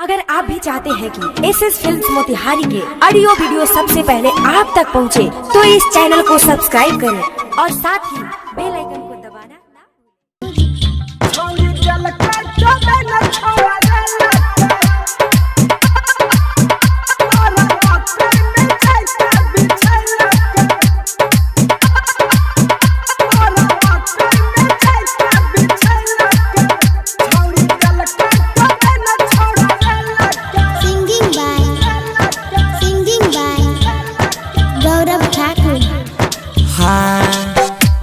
अगर आप भी चाहते हैं कि एसएस फिल्म्स मोतिहारी के ऑडियो वीडियो सबसे पहले आप तक पहुंचे, तो इस चैनल को सब्सक्राइब करें और साथ ही बेल आइकन को दबाना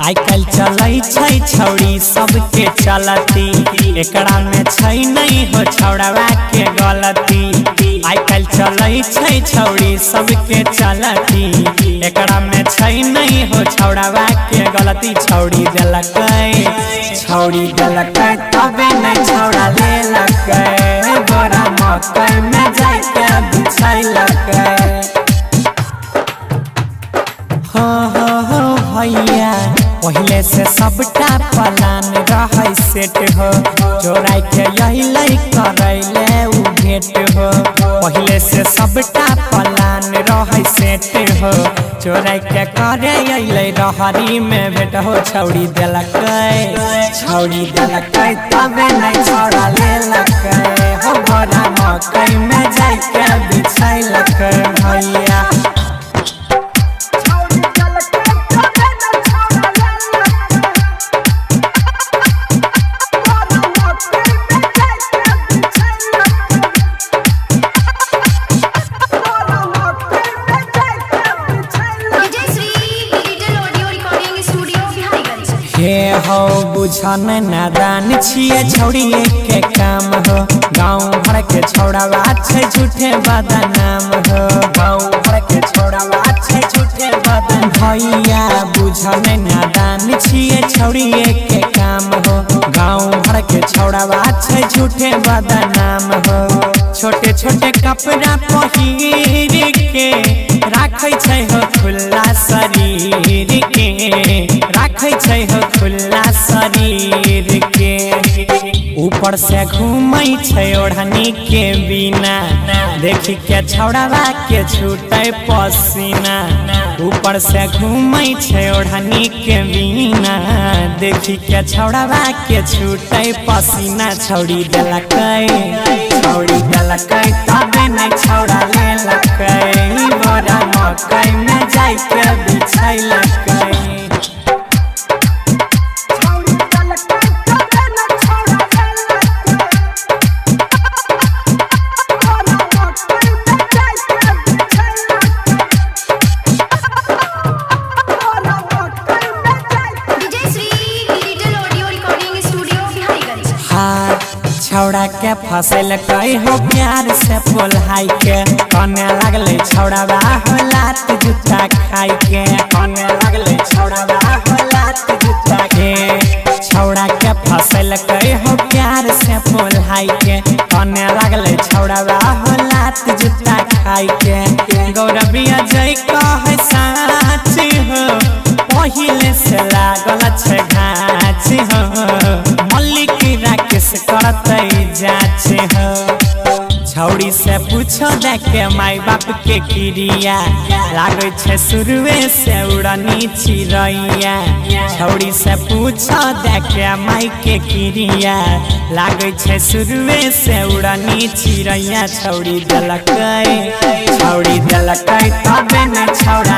आजकल चलै छै छौड़ी सबके चलती, एकरा में छै नहीं हो छौड़ावा के गलती। आजकल चलै छै छौड़ी सबके चलती, एकरा में छै नहीं हो छौड़ावा के गलती। छौड़ी देलकै तबे नहीं छौड़ा लेलकै, बोरा मकई में जाके बिछैलकै। भैया पहले से सबटा प्लान रहे सेट हो, चोरा के यही करैले उ भेट हो। पहले से सबटा प्लान रहे सेट हो, चोरा के करे अइले रहरी में भेट हो। छौड़ी देलकै तबे नहीं छौड़ा लेलकै, हो बोरा मकई में जाके बिछैलकै भैया। हो बुझन नादान छिए छौड़ी के काम हो, गाँव भर के छौड़ावा छै झूठे बदनाम हो। गाँव भर के छौड़ावा छै झूठे बदनाम। भैया बुझन नादान छिए छौड़ी के काम हो, गाँव भर के छौड़ावा छै झूठे बदनाम हो। छोटे छोटे कपड़ा पहिर के राखै छै हो खुला शरीर के, राखै छै हो खुला शरीर के। ऊपर से घूमै छै ओढ़नी के बिना, देखी के छौड़ावा के छूटे पसीना। ऊपर से घूमै छै ओढ़नी के बिना, देखी के छौड़ावा के छूटे पसीना। छौड़ी देलकै तबे नहीं छौड़ा लेलकै, बोरा मकई में जाके बिछैलकै। छौड़ा के फसल कई हो प्यार से बोलाई के, कने लगले छौड़ावा हो लात जूता खाई के। कने लगले छौड़ावा हो लात जूता के, छौड़ा के फसल कई हो प्यार से बोलाई के, कने लगले छौड़ावा हो लात जूता खाई के। गौरविया जय कहे साच हो, पहिले से लागल छै घाच हो, मल्लिक राकेश करतै जाच हो। छौड़ी से पूछो देखे माई बाप के क्रिया, लागे छै शुरुए से उड़नी चिड़ैया। छौड़ी से पूछो देखे माई के क्रिया, लागे छै शुरुए से उड़नी चिड़ैया। छौड़ी देलकै तबे नहीं छौड़ा